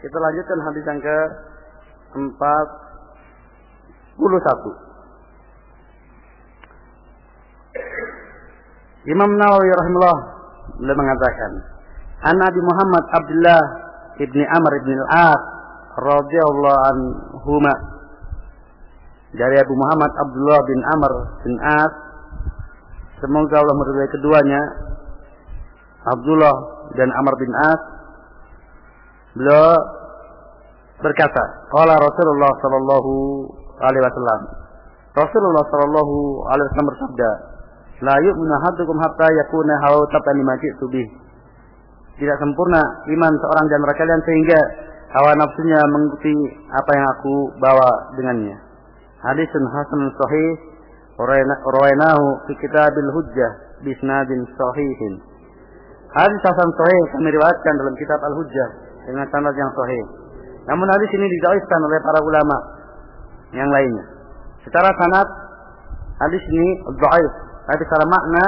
Kita lanjutkan hadis yang ke-41. Imam Nawawi rahimahullah beliau mengatakan, An Abi Muhammad Abdullah ibni Amr ibn al-As radhiyallahu anhuma, dari Abu Muhammad Abdullah bin Amr bin As, semoga Allah meridai keduanya, Abdullah dan Amr bin As, beliau berkata, qala Rasulullah sallallahu alaihi wasallam, Rasulullah sallallahu alaihi wasallam bersabda, la yu'minu ahadukum hatta yakuna hawa tabani ma ji'tu bih. Tidak sempurna iman seorang di antara kalian sehingga hawa nafsunya mengikuti apa yang aku bawa dengannya. Hadisun hasan sahih rawainahu fi kitabil hujjah bi isnadin sahihin. Hadis hasan sahih kami riwayatkan dalam kitab al-hujjah dengan sanad yang sahih. Namun hadis ini didhaifkan oleh para ulama yang lainnya. Secara sanad hadis ini dhaif. Tapi secara makna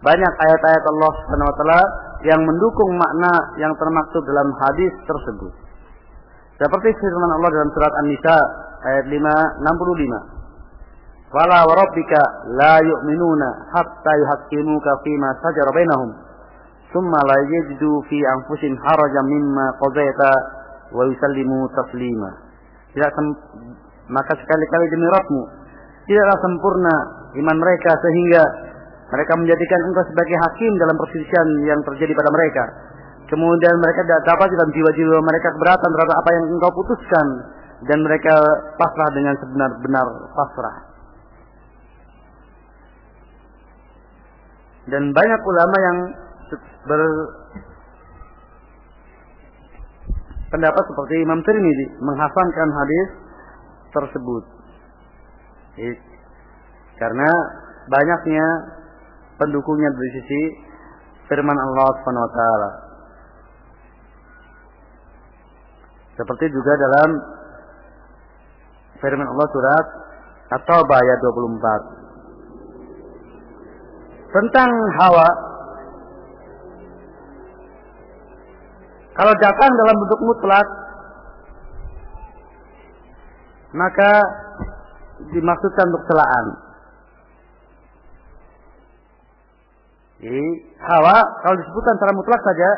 banyak ayat-ayat Allah Subhanahu wa taala yang mendukung makna yang termaksud dalam hadis tersebut. Seperti firman Allah dalam surat An-Nisa ayat 565. Wala wa rabbika la yu'minuna hatta yuhaqqimuka fima shajara bainahum thumma la yajidu fi anfusihim harajan mimma qadaita wa yusallimu taslima. Maka sekali-kali demi Rabbmu tidaklah sempurna iman mereka sehingga mereka menjadikan engkau sebagai hakim dalam perselisihan yang terjadi pada mereka. Kemudian mereka tidak dapat dalam jiwa-jiwa mereka keberatan terhadap apa yang engkau putuskan, dan mereka pasrah dengan sebenar-benar pasrah. Dan banyak ulama yang berpendapat seperti Imam Tirmidzi menghasankan hadis tersebut. Karena banyaknya pendukungnya dari sisi firman Allah Subhanahu wa taala. Seperti juga dalam firman Allah surat At-Taubah ayat 24. Tentang hawa, kalau datang dalam bentuk mutlak, maka dimaksudkan untuk celaan. Jadi hawa kalau disebutkan secara mutlak saja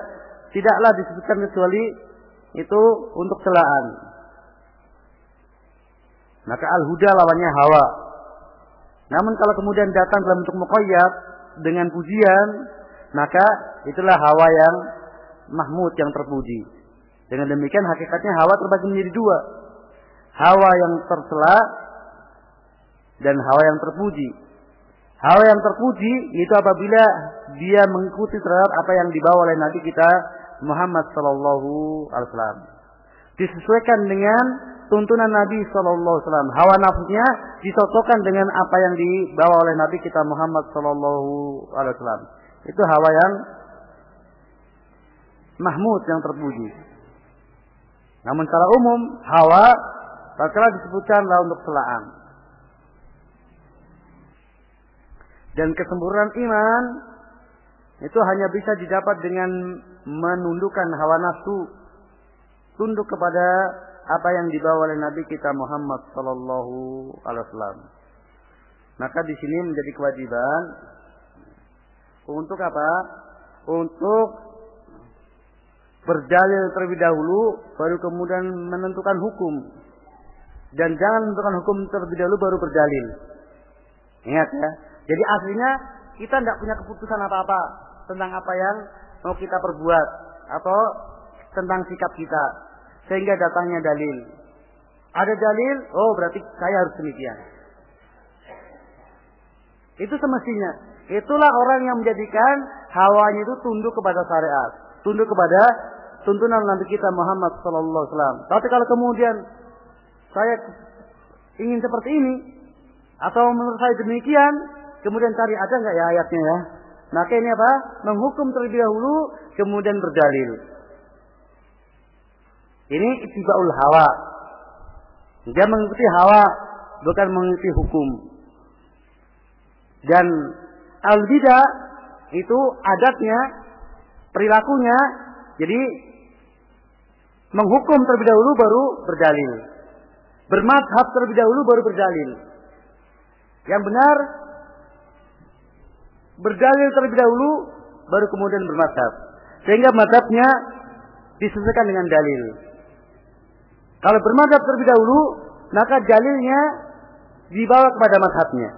tidaklah disebutkan kecuali itu untuk celaan. Maka al-huda lawannya hawa. Namun kalau kemudian datang dalam bentuk muqayyad dengan pujian, maka itulah hawa yang mahmud, yang terpuji. Dengan demikian hakikatnya hawa terbagi menjadi dua. Hawa yang tercela dan hawa yang terpuji. Hawa yang terpuji itu apabila dia mengikuti terhadap apa yang dibawa oleh Nabi kita Muhammad sallallahu alaihi wasallam. Disesuaikan dengan tuntunan Nabi sallallahu alaihi wasallam. Hawa nafsunya disocokkan dengan apa yang dibawa oleh Nabi kita Muhammad sallallahu alaihi wasallam. Itu hawa yang mahmud, yang terpuji. Namun secara umum hawa tatkala disebutkanlah untuk celaan. Dan kesempurnaan iman itu hanya bisa didapat dengan menundukkan hawa nafsu, tunduk kepada apa yang dibawa oleh Nabi kita Muhammad sallallahu alaihi wasallam. Maka di sini menjadi kewajiban untuk apa? Untuk berdalil terlebih dahulu, baru kemudian menentukan hukum. Dan jangan menentukan hukum terlebih dahulu baru berdalil. Ingat ya. Jadi aslinya kita tidak punya keputusan apa-apa tentang apa yang mau kita perbuat atau tentang sikap kita, sehingga datangnya dalil. Ada dalil, oh berarti saya harus demikian. Itu semestinya. Itulah orang yang menjadikan hawanya itu tunduk kepada syariat, tunduk kepada tuntunan Nabi kita Muhammad sallallahu alaihi wasallam. Tapi kalau kemudian saya ingin seperti ini atau menurut saya demikian, kemudian cari ada enggak ya ayatnya ya? Maka ini apa? Menghukum terlebih dahulu, kemudian berdalil. Ini ittibaul hawa. Dia mengikuti hawa, bukan mengikuti hukum. Dan al-bidah itu adatnya, perilakunya, jadi Menghukum terlebih dahulu baru berdalil. Bermadhab terlebih dahulu baru berdalil. Yang benar berdalil terlebih dahulu baru kemudian bermadhab. Sehingga madhabnya disesuaikan dengan dalil. Kalau bermadhab terlebih dahulu, maka dalilnya dibawa kepada madhabnya.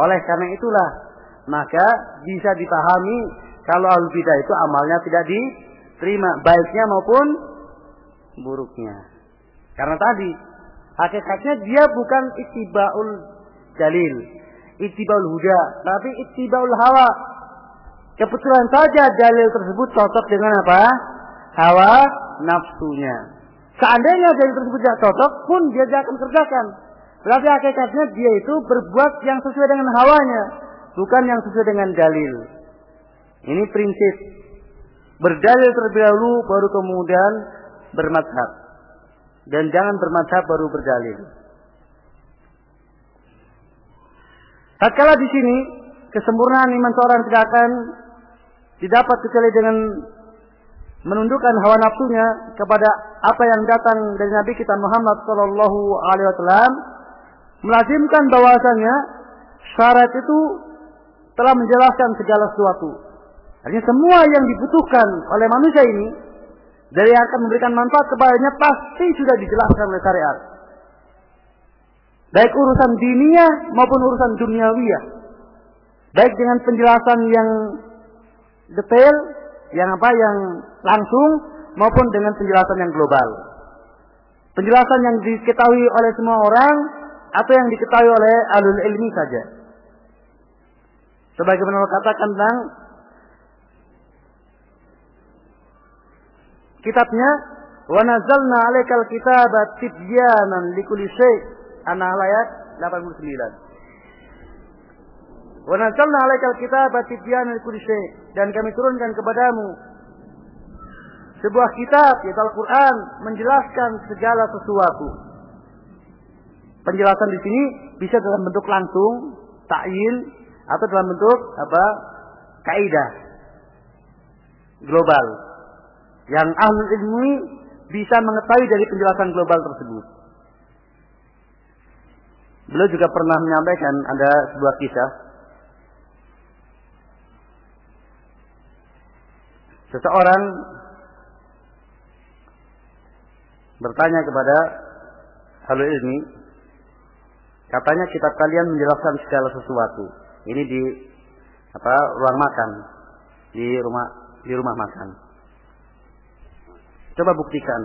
Oleh karena itulah, maka bisa dipahami kalau ahlul bidah itu amalnya tidak diterima, baiknya maupun buruknya. Karena tadi, hakikatnya dia bukan ittibaul dalil, ittibaul huda, tapi ittibaul hawa. Kebetulan saja dalil tersebut cocok dengan apa? Hawa nafsunya. Seandainya dalil tersebut tidak cocok pun dia tidak akan kerjakan. Berarti hakikatnya dia itu berbuat yang sesuai dengan hawanya, bukan yang sesuai dengan dalil. Ini prinsip. Berdalil terlebih dahulu baru kemudian bermadhab. Dan jangan bermadhab baru berdalil. Tatkala di sini kesempurnaan iman seorang tidak akan didapat kecuali dengan menundukkan hawa nafsunya kepada apa yang datang dari Nabi kita Muhammad sallallahu alaihi wasallam, melazimkan bahwasanya syarat itu telah menjelaskan segala sesuatu. Artinya semua yang dibutuhkan oleh manusia ini dari yang akan memberikan manfaat kepadanya pasti sudah dijelaskan oleh syariat. Baik urusan diniyah maupun urusan duniawiyah. Baik dengan penjelasan yang detail, yang langsung, maupun dengan penjelasan yang global. Penjelasan yang diketahui oleh semua orang atau yang diketahui oleh ahlul ilmi saja. Sebagaimana Allah katakan tentang kitabnya, wa nazzalna 'alaikal kitaba tibyanan likulli syai', An-Nahl ayat 89. Wa nazzalna 'alaikal kitaba tibyanan likulli syai', dan kami turunkan kepadamu sebuah kitab, yaitu Al-Qur'an, menjelaskan segala sesuatu. Penjelasan di sini bisa dalam bentuk langsung, ta'yin, atau dalam bentuk kaidah global yang ahlul ilmi bisa mengetahui dari penjelasan global tersebut. Beliau juga pernah menyampaikan ada sebuah kisah. Seseorang bertanya kepada ahlul ilmi, katanya kitab kalian menjelaskan segala sesuatu. Ini di ruang makan, di rumah makan. Coba buktikan.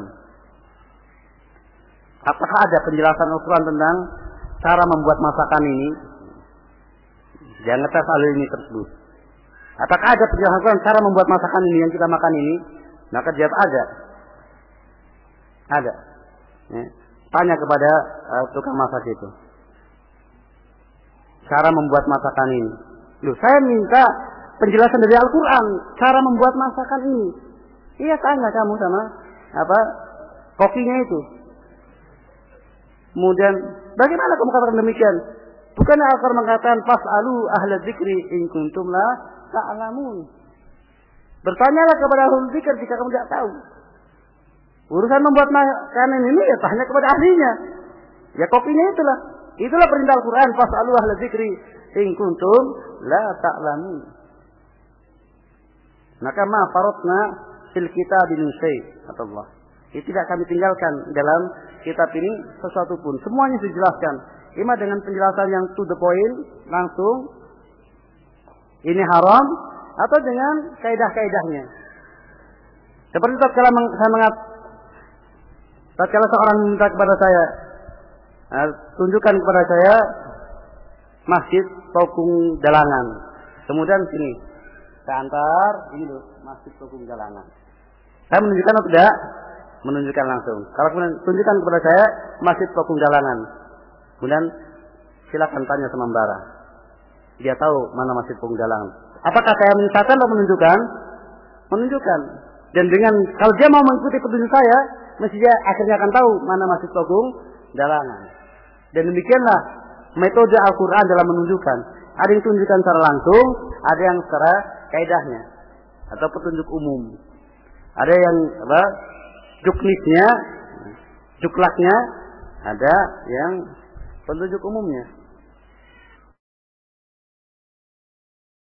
Apakah ada penjelasan Al-Quran tentang cara membuat masakan ini? Jangan ngetes ahlul ilmi tersebut. Apakah ada penjelasan Al-Quran cara membuat masakan ini yang kita makan ini? Maka jawab ada. Ada. Ya. Tanya kepada tukang masak itu. Cara membuat masakan ini. Loh, saya minta penjelasan dari Al-Quran cara membuat masakan ini. Iya, tanya kamu sama kokinya itu. Kemudian, bagaimana kamu katakan demikian? Bukan Al-Quran mengatakan fas'alu ahla dzikri in kuntum la ta'lamun. Bertanyalah kepada ahli dzikir jika kamu tidak tahu. Urusan membuat makanan ini ya tanya kepada ahlinya. Ya kokinya itulah. Itulah perintah Al-Quran, fas'alu ahla dzikri in kuntum la ta'lamun. Maka ma faratna fil kitab min syai', kata Allah. Tidak kami tinggalkan dalam kitab ini sesuatu pun. Semuanya dijelaskan. Ima dengan penjelasan yang to the point, langsung. Ini haram, atau dengan kaidah-kaidahnya. Seperti tatkala seorang minta kepada saya, tunjukkan kepada saya masjid Tokung Galangan. Kemudian sini, saya antar, ini loh, masjid Tokung Galangan. Saya menunjukkan atau tidak? Menunjukkan langsung. Kalau kemudian tunjukkan kepada saya masjid Tokung Galangan. Kemudian silakan tanya sama Mbara. Dia tahu mana masjid Tokung Galangan. Apakah saya menunjukkan atau menunjukkan? Menunjukkan. Dan dengan kalau dia mau mengikuti petunjuk saya, mesti dia akhirnya akan tahu mana masjid Tokung Galangan. Dan demikianlah metode Al-Quran dalam menunjukkan. Ada yang tunjukkan secara langsung, ada yang secara kaidahnya atau petunjuk umum. Ada yang apa? Juknisnya, juklaknya, ada yang penunjuk umumnya.